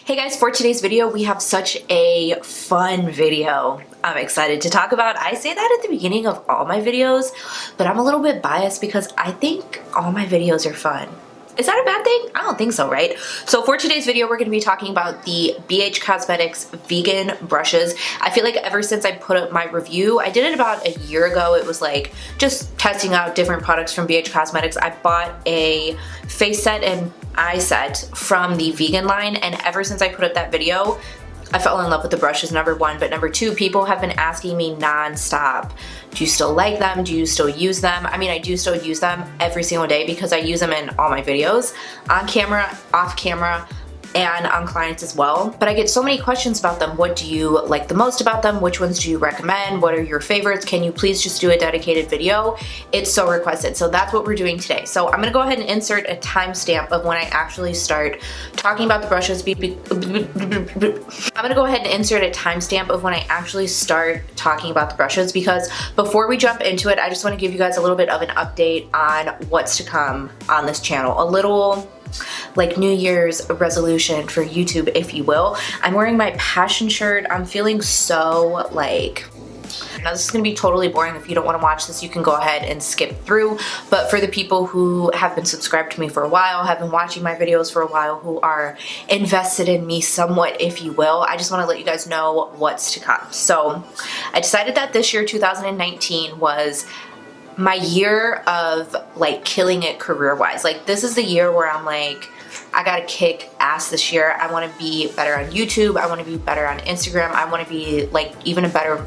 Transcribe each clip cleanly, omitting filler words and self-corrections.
Hey guys, for today's video, we have such a fun video I'm excited to talk about. I say that at the beginning of all my videos, but I'm a little bit biased because I think all my videos are fun. Is that a bad thing? I don't think so, right? So for today's video, we're going to be talking about the BH Cosmetics vegan brushes. I feel like ever since I put up my review, I did it about a year ago. It was like just testing out different products from BH Cosmetics. I bought a face set and eye set from the vegan line, and ever since I put up that video, I fell in love with the brushes, number one. But number two, people have been asking me non-stop, do you still like them? Do you still use them? I mean, I do still use them every single day because I use them in all my videos, on camera, off camera, and on clients as well. But I get so many questions about them. What do you like the most about them? Which ones do you recommend? What are your favorites? Can you please just do a dedicated video? It's so requested. So that's what we're doing today. So I'm gonna go ahead and insert a timestamp of when I actually start talking about the brushes. I'm gonna go ahead and insert a timestamp of when I actually start talking about the brushes, because before we jump into it, I just wanna give you guys a little bit of an update on what's to come on this channel. A little like New Year's resolution for YouTube, if you will. I'm wearing my passion shirt. I'm feeling so like, now this is gonna be totally boring. If you don't want to watch this, you can go ahead and skip through. But for the people who have been subscribed to me for a while, have been watching my videos for a while, who are invested in me somewhat, if you will, I just want to let you guys know what's to come. So I decided that this year, 2019, was my year of like killing it career-wise. Like, this is the year where I'm like, I gotta kick ass this year. I want to be better on YouTube. I want to be better on Instagram. I want to be like even a better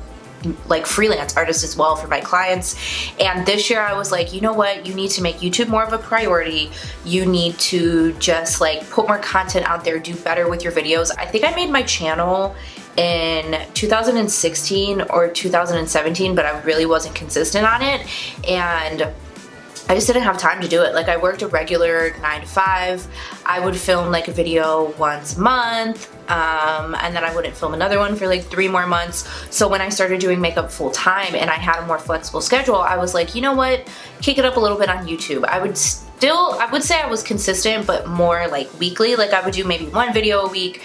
like freelance artist as well for my clients. And this year I was like, you know what, you need to make YouTube more of a priority. You need to just like put more content out there, do better with your videos. I think I made my channel in 2016 or 2017, but I really wasn't consistent on it, and I just didn't have time to do it. Like, I worked a regular 9 to 5. I would film like a video once a month, and then I wouldn't film another one for like 3 more months. So when I started doing makeup full time and I had a more flexible schedule, I was like, you know what, kick it up a little bit on YouTube. I would say I was consistent, but more like weekly. Like, I would do maybe 1 video a week,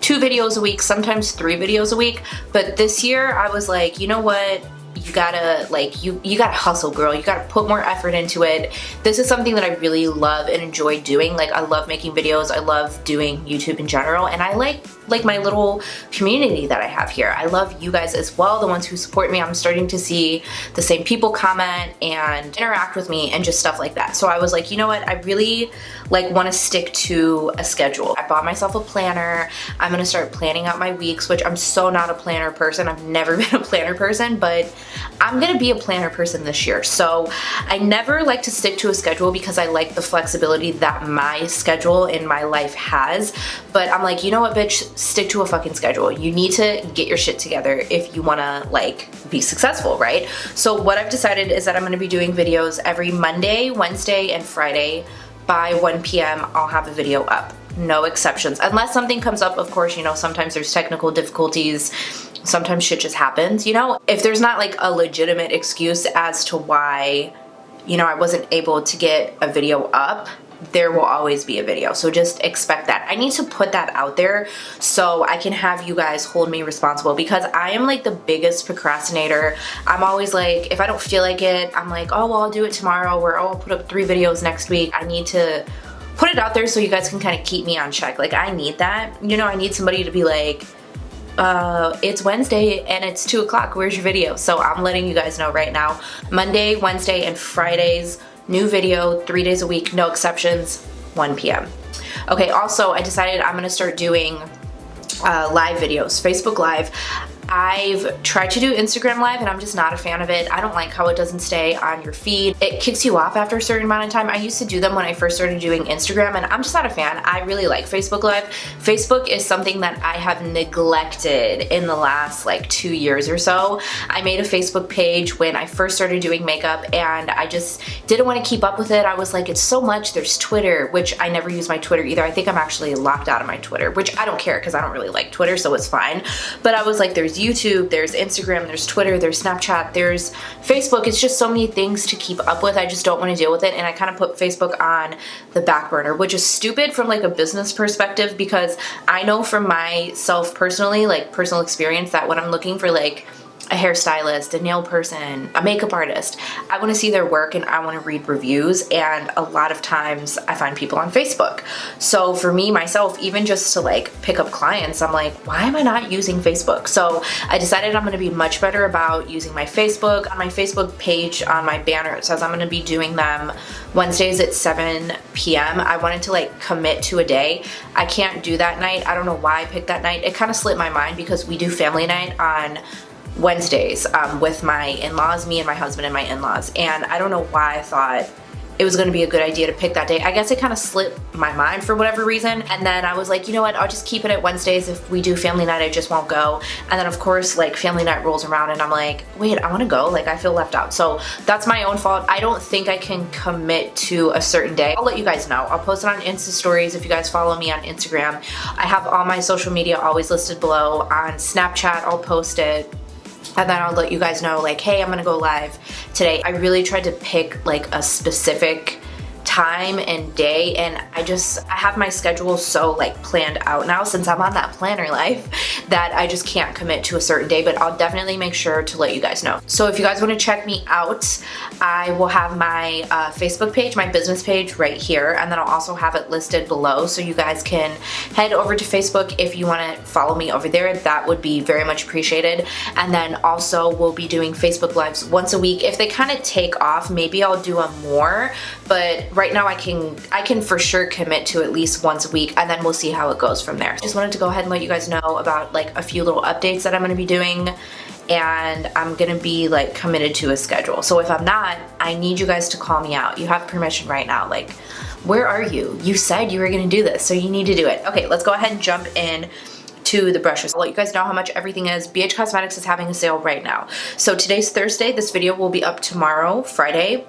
2 videos a week, sometimes 3 videos a week. But this year I was like, you know what, you gotta like, you gotta hustle, girl. You gotta put more effort into it. This is something that I really love and enjoy doing. Like, I love making videos. I love doing YouTube in general, and I like my little community that I have here. I love you guys as well, the ones who support me. I'm starting to see the same people comment and interact with me and just stuff like that. So I was like, you know what, I really like want to stick to a schedule. I bought myself a planner. I'm gonna start planning out my weeks, which I'm so not a planner person. I've never been a planner person, but I'm gonna be a planner person this year. So I never like to stick to a schedule because I like the flexibility that my schedule in my life has. But I'm like, you know what, bitch, stick to a fucking schedule. You need to get your shit together if you wanna like be successful, right? So what I've decided is that I'm gonna be doing videos every Monday, Wednesday, and Friday. By 1 p.m. I'll have a video up. No exceptions. Unless something comes up, of course, you know, sometimes there's technical difficulties. Sometimes shit just happens, you know? If there's not like a legitimate excuse as to why, you know, I wasn't able to get a video up, there will always be a video. So just expect that. I need to put that out there so I can have you guys hold me responsible, because I am like the biggest procrastinator. I'm always like, if I don't feel like it, I'm like, oh, well, I'll do it tomorrow, or oh, I'll put up 3 videos next week. I need to put it out there so you guys can kind of keep me on check. Like, I need that. You know, I need somebody to be like, it's Wednesday and it's 2 o'clock, where's your video? So I'm letting you guys know right now, Monday, Wednesday, and Fridays, new video, 3 days a week, no exceptions, 1 p.m. Okay, also I decided I'm gonna start doing live videos, Facebook Live. I've tried to do Instagram Live and I'm just not a fan of it. I don't like how it doesn't stay on your feed. It kicks you off after a certain amount of time. I used to do them when I first started doing Instagram, and I'm just not a fan. I really like Facebook Live. Facebook is something that I have neglected in the last like 2 years or so. I made a Facebook page when I first started doing makeup, and I just didn't want to keep up with it. I was like, it's so much. There's Twitter, which I never use my Twitter either. I think I'm actually locked out of my Twitter, which I don't care because I don't really like Twitter, so it's fine. But I was like, there's YouTube, there's Instagram, there's Twitter, there's Snapchat, there's Facebook. It's just so many things to keep up with. I just don't want to deal with it, and I kind of put Facebook on the back burner, which is stupid from like a business perspective, because I know from myself personally, like personal experience, that when I'm looking for like a hairstylist, a nail person, a makeup artist, I want to see their work and I want to read reviews, and a lot of times I find people on Facebook. So for me, myself, even just to like pick up clients, I'm like, why am I not using Facebook? So I decided I'm going to be much better about using my Facebook. On my Facebook page, on my banner, it says I'm going to be doing them Wednesdays at 7 p.m. I wanted to like commit to a day. I can't do that night. I don't know why I picked that night. It kind of slipped my mind because we do family night on Wednesdays with my in-laws, me and my husband and my in-laws, and I don't know why I thought it was going to be a good idea to pick that day. I guess it kind of slipped my mind for whatever reason, and then I was like, you know what, I'll just keep it at Wednesdays. If we do family night, I just won't go. And then of course like family night rolls around and I'm like, wait, I want to go, like I feel left out. So that's my own fault. I don't think I can commit to a certain day. I'll let you guys know. I'll post it on Insta stories if you guys follow me on Instagram. I have all my social media always listed below. On Snapchat, I'll post it. And then I'll let you guys know like, hey, I'm gonna go live today. I really tried to pick like a specific time and day, and I have my schedule so like planned out now since I'm on that planner life that I just can't commit to a certain day, but I'll definitely make sure to let you guys know. So if you guys want to check me out, I will have my Facebook page, my business page right here, and then I'll also have it listed below, so you guys can head over to Facebook if you want to follow me over there. That would be very much appreciated. And then also we'll be doing Facebook Lives once a week. If they kind of take off, maybe I'll do them more, but right now I can for sure commit to at least once a week, and then we'll see how it goes from there. Just wanted to go ahead and let you guys know about like a few little updates that I'm going to be doing, and I'm going to be like committed to a schedule. So if I'm not, I need you guys to call me out. You have permission right now. Like, where are you? You said you were going to do this, so you need to do it. Okay, let's go ahead and jump in to the brushes. I'll let you guys know how much everything is. BH Cosmetics is having a sale right now. So today's Thursday. This video will be up tomorrow, Friday.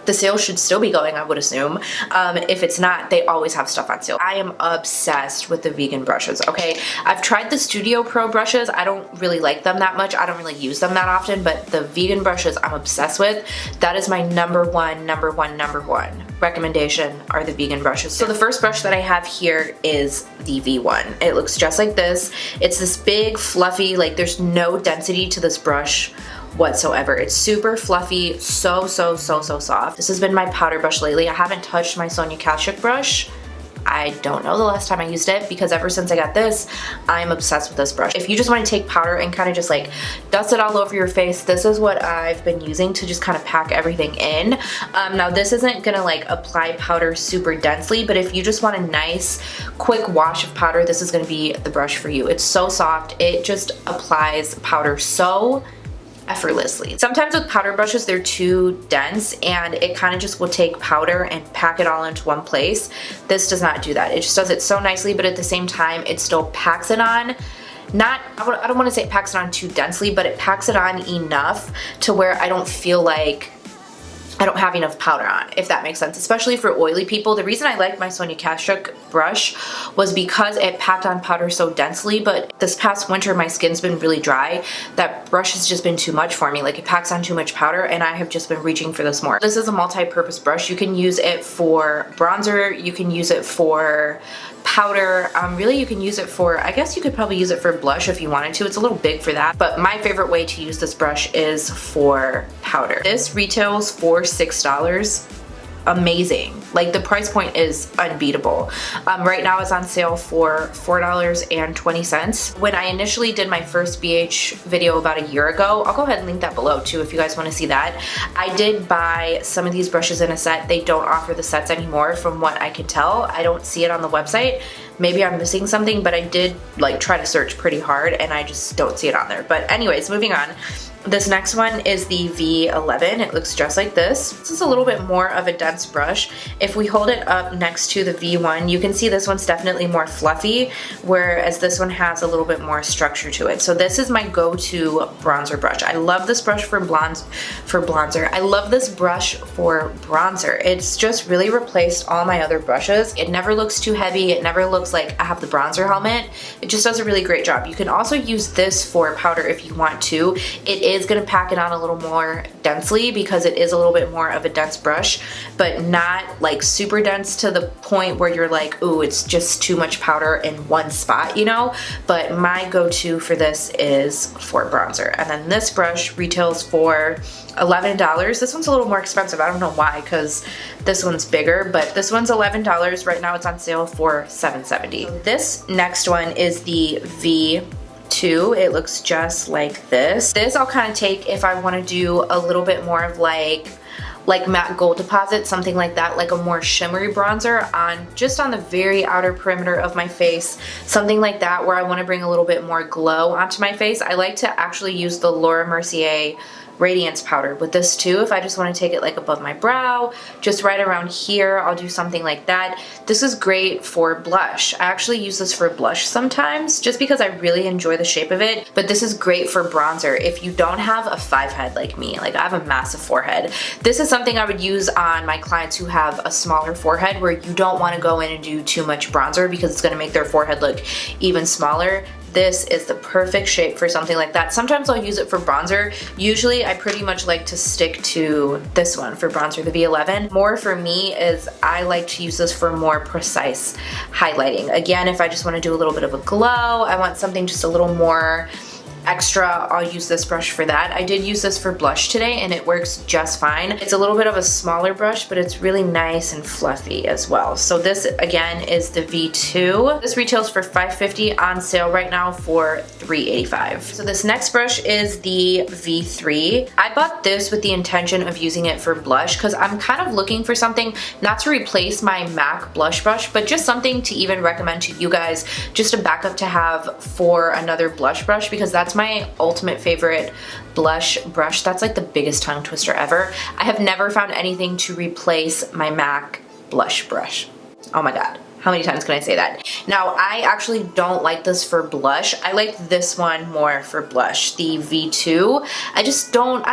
The sale should still be going, I would assume. If it's not, they always have stuff on sale. I am obsessed with the vegan brushes, okay? I've tried the Studio Pro brushes. I don't really like them that much. I don't really use them that often, but the vegan brushes I'm obsessed with. That is my number one recommendation, are the vegan brushes. So the first brush that I have here is the V1. It looks just like this. It's this big, fluffy, like there's no density to this brush whatsoever. It's super fluffy, so soft. This has been my powder brush lately. I haven't touched my Sonia Kashuk brush. I don't know the last time I used it, because ever since I got this, I'm obsessed with this brush. If you just want to take powder and kind of just like dust it all over your face, this is what I've been using to just kind of pack everything in. Now this isn't gonna like apply powder super densely, but if you just want a nice quick wash of powder, this is gonna be the brush for you. It's so soft. It just applies powder so effortlessly. Sometimes with powder brushes, they're too dense and it kind of just will take powder and pack it all into one place. This does not do that. It just does it so nicely, but at the same time, it still packs it on. I don't want to say it packs it on too densely, but it packs it on enough to where I don't feel like I don't have enough powder on, if that makes sense, especially for oily people. The reason I like my Sonia Kashuk brush was because it packed on powder so densely, but this past winter my skin's been really dry. That brush has just been too much for me. Like, it packs on too much powder and I have just been reaching for this more. This is a multi-purpose brush. You can use it for bronzer, you can use it for powder, really you can use it for, I guess you could probably use it for blush if you wanted to. It's a little big for that, but my favorite way to use this brush is for powder. This retails for $6. Amazing. Like, the price point is unbeatable. Right now it's on sale for $4.20. When I initially did my first BH video about a year ago, I'll go ahead and link that below too if you guys want to see that. I did buy some of these brushes in a set. They don't offer the sets anymore from what I can tell. I don't see it on the website. Maybe I'm missing something, but I did like try to search pretty hard and I just don't see it on there. But anyways, moving on. This next one is the V11. It looks just like this. This is a little bit more of a dense brush. If we hold it up next to the V1, you can see this one's definitely more fluffy, whereas this one has a little bit more structure to it. So this is my go-to bronzer brush. I love this brush for bronzer. I love this brush for bronzer. It's just really replaced all my other brushes. It never looks too heavy. It never looks like I have the bronzer helmet. It just does a really great job. You can also use this for powder if you want to. It is going to pack it on a little more densely because it is a little bit more of a dense brush, but not like super dense to the point where you're like, ooh, it's just too much powder in one spot, you know? But my go-to for this is for bronzer. And then this brush retails for $11. This one's a little more expensive. I don't know why, because this one's bigger, but this one's $11. Right now it's on sale for $7.70. This next one is the V2. It looks just like this. This I'll kind of take if I want to do a little bit more of like matte gold deposit, something like that, like a more shimmery bronzer on just on the very outer perimeter of my face, something like that, where I want to bring a little bit more glow onto my face. I like to actually use the Mercier Radiance powder with this too. If I just want to take it like above my brow, just right around here, I'll do something like that. This is great for blush. I actually use this for blush sometimes just because I really enjoy the shape of it, but this is great for bronzer. If you don't have a 5 head like me, like I have a massive forehead, this is something I would use on my clients who have a smaller forehead where you don't want to go in and do too much bronzer because it's going to make their forehead look even smaller. This is the perfect shape for something like that. Sometimes I'll use it for bronzer. Usually I pretty much like to stick to this one for bronzer, the V11. More for me is I like to use this for more precise highlighting. Again, if I just want to do a little bit of a glow, I want something just a little more extra, I'll use this brush for that. I did use this for blush today and it works just fine. It's a little bit of a smaller brush, but it's really nice and fluffy as well. So this again is the V2. This retails for $5.50, on sale right now for $3.85. So this next brush is the V3. I bought this with the intention of using it for blush because I'm kind of looking for something not to replace my MAC blush brush, but just something to even recommend to you guys, just a backup to have for another blush brush, because that's my ultimate favorite blush brush. That's like the biggest tongue twister ever. I have never found anything to replace my MAC blush brush. Oh my god. How many times can I say that? Now, I actually don't like this for blush. I like this one more for blush, the V2. I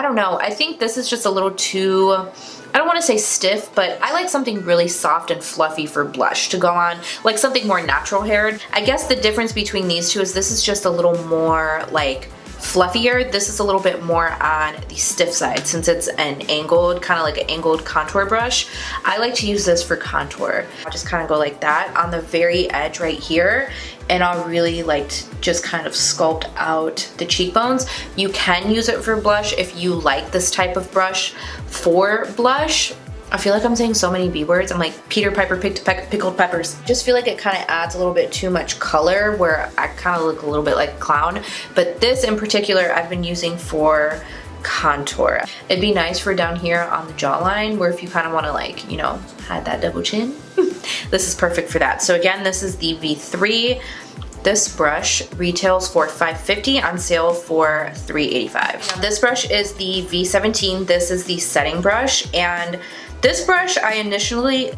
don't know. I think this is just a little too, I don't want to say stiff, but I like something really soft and fluffy for blush to go on, like something more natural haired. I guess the difference between these two is this is just a little more like fluffier. This is a little bit more on the stiff side since it's an angled, kind of like an angled contour brush. I like to use this for contour. I'll just kind of go like that on the very edge right here, and I'll really like to just kind of sculpt out the cheekbones. You can use it for blush if you like this type of brush for blush. I feel like I'm saying so many B words. I'm like Peter Piper picked pickled peppers. Just feel like it kind of adds a little bit too much color where I kind of look a little bit like a clown. But this in particular I've been using for contour. It'd be nice for down here on the jawline where if you kind of want to like, you know, hide that double chin. This is perfect for that. So again, this is the V3. This brush retails for $5.50, on sale for $3.85. Now this brush is the V17. This is the setting brush, and this brush I initially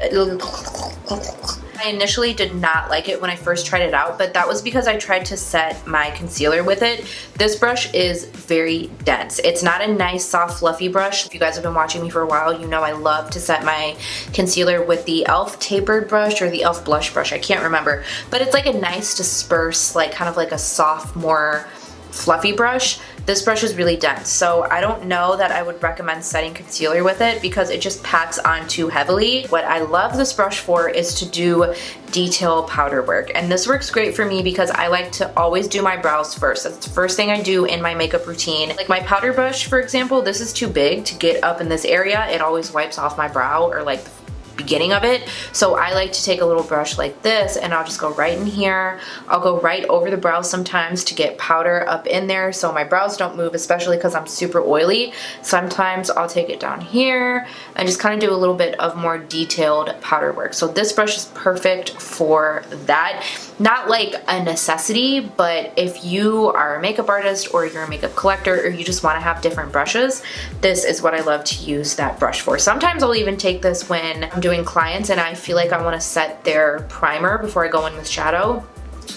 did not like it when I first tried it out, but that was because I tried to set my concealer with it. This brush is very dense. It's not a nice soft fluffy brush. If you guys have been watching me for a while, you know I love to set my concealer with the Elle tapered brush or the Elle blush brush. I can't remember, but it's like a nice disperse, like kind of like a soft, more fluffy brush. This brush is really dense, so I don't know that I would recommend setting concealer with it because it just packs on too heavily. What I love this brush for is to do detail powder work, and this works great for me because I like to always do my brows first. That's the first thing I do in my makeup routine. Like my powder brush, for example, this is too big to get up in this area. It always wipes off my brow or like the beginning of it. So I like to take a little brush like this and I'll just go right in here. I'll go right over the brows sometimes to get powder up in there so my brows don't move, especially because I'm super oily. Sometimes I'll take it down here and just kind of do a little bit of more detailed powder work. So this brush is perfect for that. not like a necessity, but if you are a makeup artist or you're a makeup collector or you just want to have different brushes, this is what I love to use that brush for. Sometimes I'll even take this when I'm doing clients and I feel like I want to set their primer before I go in with shadow.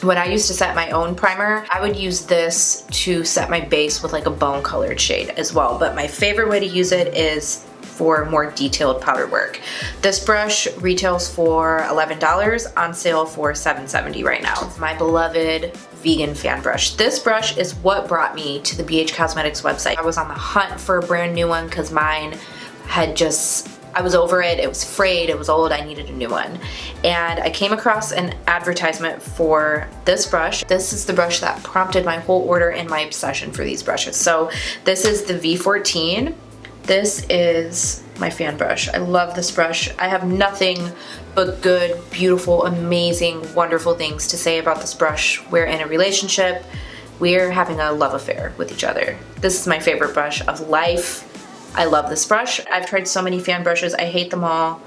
When I used to set my own primer, I would use this to set my base with like a bone colored shade as well. But my favorite way to use it is for more detailed powder work. This brush retails for $11, on sale for $7.70 right now. It's my beloved vegan fan brush. This brush is what brought me to the BH Cosmetics website. I was on the hunt for a brand new one because mine had just, I was over it, it was frayed, it was old, I needed a new one. And I came across an advertisement for this brush. This is the brush that prompted my whole order and my obsession for these brushes. So this is the V14. This is my fan brush. I love this brush. I have nothing but good, beautiful, amazing, wonderful things to say about this brush. We're in a relationship. We're having a love affair with each other. This is my favorite brush of life. I love this brush. I've tried so many fan brushes. I hate them all.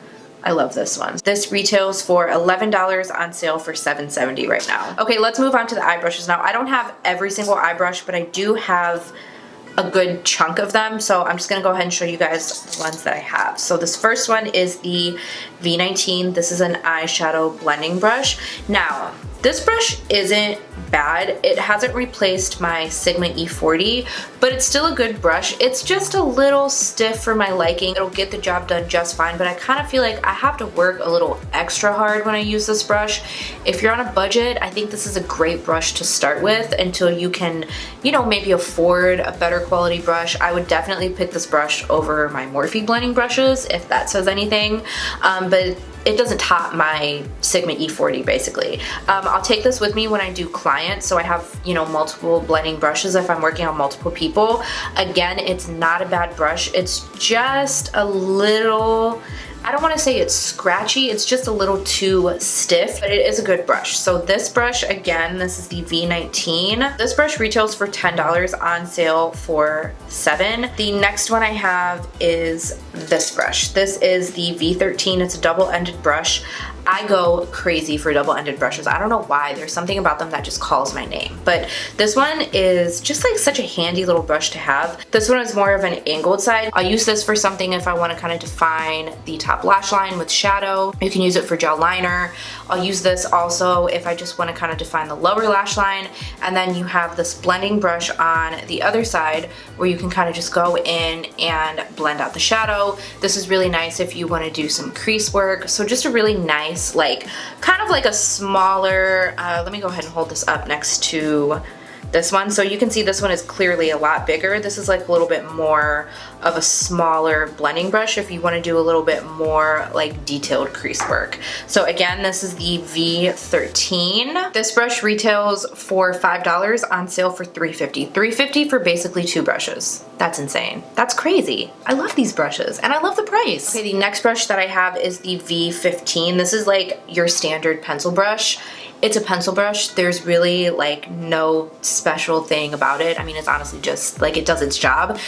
I love this one. This retails for $11, on sale for $7.70 right now. Okay, let's move on to the eye brushes now. I don't have every single eye brush, but I do have a good chunk of them, so I'm just gonna go ahead and show you guys the ones that I have. So this first one is the V19. This is an eyeshadow blending brush. Now, this brush isn't bad. It hasn't replaced my Sigma E40, but it's still a good brush. It's just a little stiff for my liking. It'll get the job done just fine, but I kind of feel like I have to work a little extra hard when I use this brush. If you're on a budget, I think this is a great brush to start with until you can, you know, maybe afford a better quality brush. I would definitely pick this brush over my Morphe blending brushes, if that says anything, but it doesn't top my Sigma E40 basically. I'll take this with me when I do clients, so I have, you know, multiple blending brushes if I'm working on multiple people. Again, it's not a bad brush. It's just a little, I don't want to say it's scratchy, it's just a little too stiff, but it is a good brush. So this brush, again, this is the V19. This brush retails for $10, on sale for $7. The next one I have is this brush. This is the V13. It's a double-ended brush. I go crazy for double-ended brushes. I don't know why. There's something about them that just calls my name. But this one is just like such a handy little brush to have. This one is more of an angled side. I'll use this for something if I want to kind of define the top lash line with shadow. You can use it for gel liner. I'll use this also if I just want to kind of define the lower lash line. And then you have this blending brush on the other side where you can kind of just go in and blend out the shadow. This is really nice if you want to do some crease work. So just a really nice, like kind of like a smaller, let me go ahead and hold this up next to this one. So you can see this one is clearly a lot bigger. This is like a little bit more of a smaller blending brush if you want to do a little bit more like detailed crease work. So again, this is the V13. This brush retails for $5, on sale for $3.50. $3.50 for basically two brushes. That's insane. That's crazy. I love these brushes and I love the price. Okay, the next brush that I have is the V15. This is like your standard pencil brush. It's a pencil brush. There's really like no special thing about it. I mean, it's honestly just like it does its job.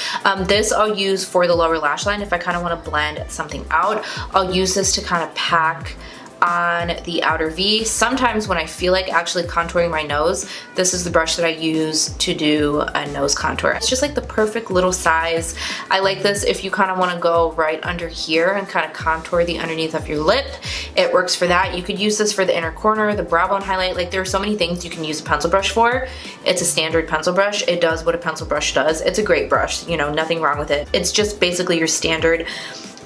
This I'll use for the lower lash line if I kind of want to blend something out. I'll use this to kind of pack on the outer V. Sometimes when I feel like actually contouring my nose, this is the brush that I use to do a nose contour. It's just like the perfect little size. I like this if you kind of want to go right under here and kind of contour the underneath of your lip. It works for that. You could use this for the inner corner, the brow bone highlight. Like there are so many things you can use a pencil brush for. It's a standard pencil brush. It does what a pencil brush does. It's a great brush, you know, nothing wrong with it. It's just basically your standard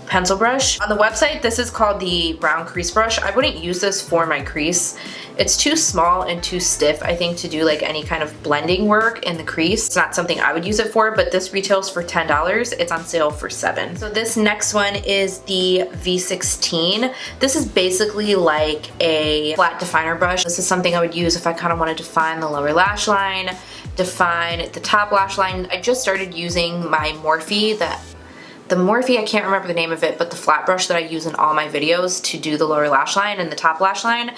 pencil brush. On the website, this is called the round crease brush. I wouldn't use this for my crease. It's too small and too stiff, I think, to do like any kind of blending work in the crease. It's not something I would use it for, but this retails for $10. It's on sale for $7. So this next one is the V16. This is basically like a flat definer brush. This is something I would use if I kind of want to define the lower lash line, define the top lash line. I just started using my Morphe, the Morphe, I can't remember the name of it, but the flat brush that I use in all my videos to do the lower lash line and the top lash line.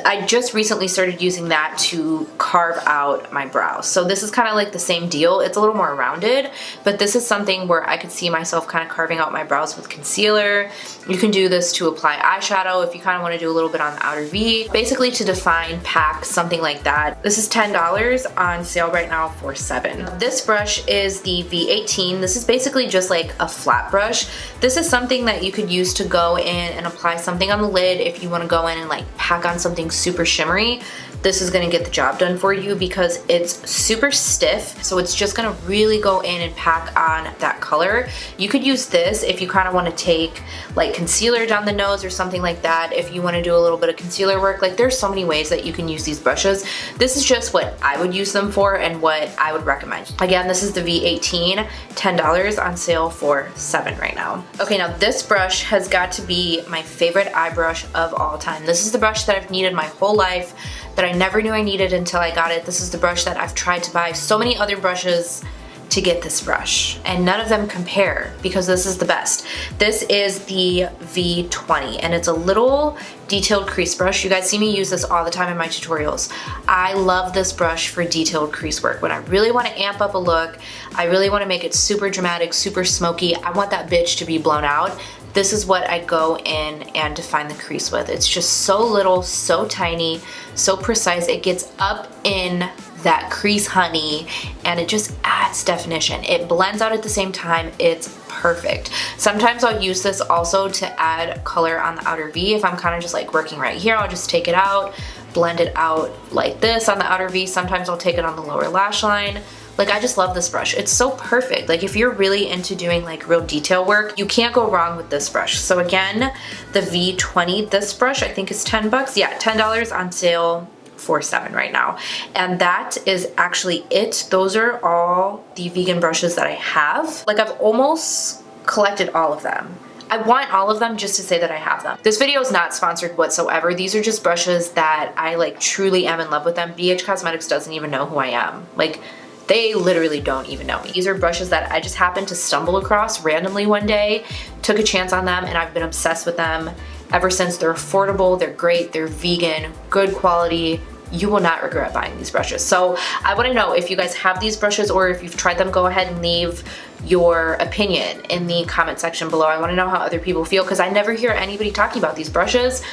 I just recently started using that to carve out my brows. So this is kind of like the same deal. It's a little more rounded, but this is something where I could see myself kind of carving out my brows with concealer. You can do this to apply eyeshadow if you kind of want to do a little bit on the outer V. Basically to define, pack, something like that. This is $10 on sale right now for $7. This brush is the V18. This is basically just like a flat brush. This is something that you could use to go in and apply something on the lid if you want to go in and like pack on something super shimmery. This is gonna get the job done for you because it's super stiff, so it's just gonna really go in and pack on that color. You could use this if you kind of want to take like concealer down the nose or something like that. If you want to do a little bit of concealer work, like there's so many ways that you can use these brushes. This is just what I would use them for and what I would recommend. Again, this is the V18, $10 on sale for $7 right now. Okay, now this brush has got to be my favorite eye brush of all time. This is the brush that I've needed my whole life, that I never knew I needed until I got it. This is the brush that I've tried to buy so many other brushes to get this brush, and none of them compare because this is the best. This is the V20, and it's a little detailed crease brush. You guys see me use this all the time in my tutorials. I love this brush for detailed crease work. When I really want to amp up a look, I really want to make it super dramatic, super smoky, I want that bitch to be blown out. This is what I go in and define the crease with. It's just so little, so tiny, so precise. It gets up in that crease honey and it just adds definition. It blends out at the same time. It's perfect. Sometimes I'll use this also to add color on the outer V. If I'm kind of just like working right here, I'll just take it out, blend it out like this on the outer V. Sometimes I'll take it on the lower lash line. Like, I just love this brush. It's so perfect. Like, if you're really into doing like real detail work, you can't go wrong with this brush. So again, the V20, this brush I think is 10 bucks. Yeah, $10 on sale for $7 right now. And that is actually it. Those are all the vegan brushes that I have. Like, I've almost collected all of them. I want all of them just to say that I have them. This video is not sponsored whatsoever. These are just brushes that I like truly am in love with them. BH Cosmetics doesn't even know who I am. Like, they literally don't even know me. These are brushes that I just happened to stumble across randomly one day, took a chance on them, and I've been obsessed with them ever since. They're affordable, they're great, they're vegan, good quality. You will not regret buying these brushes. So I want to know if you guys have these brushes or if you've tried them. Go ahead and leave your opinion in the comment section below. I want to know how other people feel because I never hear anybody talking about these brushes.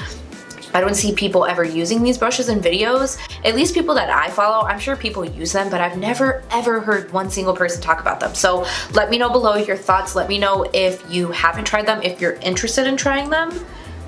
I don't see people ever using these brushes in videos. At least people that I follow, I'm sure people use them, but I've never ever heard one single person talk about them. So let me know below your thoughts. Let me know if you haven't tried them, if you're interested in trying them.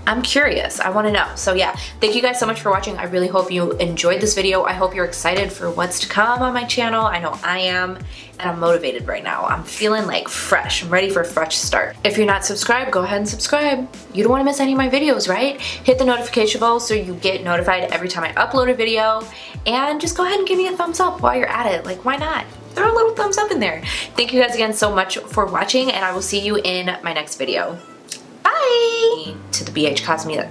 I'm curious, I wanna know. So yeah, thank you guys so much for watching. I really hope you enjoyed this video. I hope you're excited for what's to come on my channel. I know I am, and I'm motivated right now. I'm feeling like fresh. I'm ready for a fresh start. If you're not subscribed, go ahead and subscribe. You don't wanna miss any of my videos, right? Hit the notification bell so you get notified every time I upload a video, and just go ahead and give me a thumbs up while you're at it. Like, why not? Throw a little thumbs up in there. Thank you guys again so much for watching, and I will see you in my next video. Bye! To the BH Cosmetics.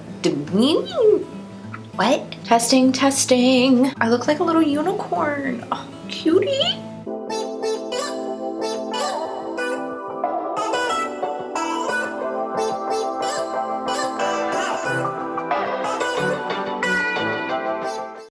What? Testing, testing. I look like a little unicorn. Oh, cutie.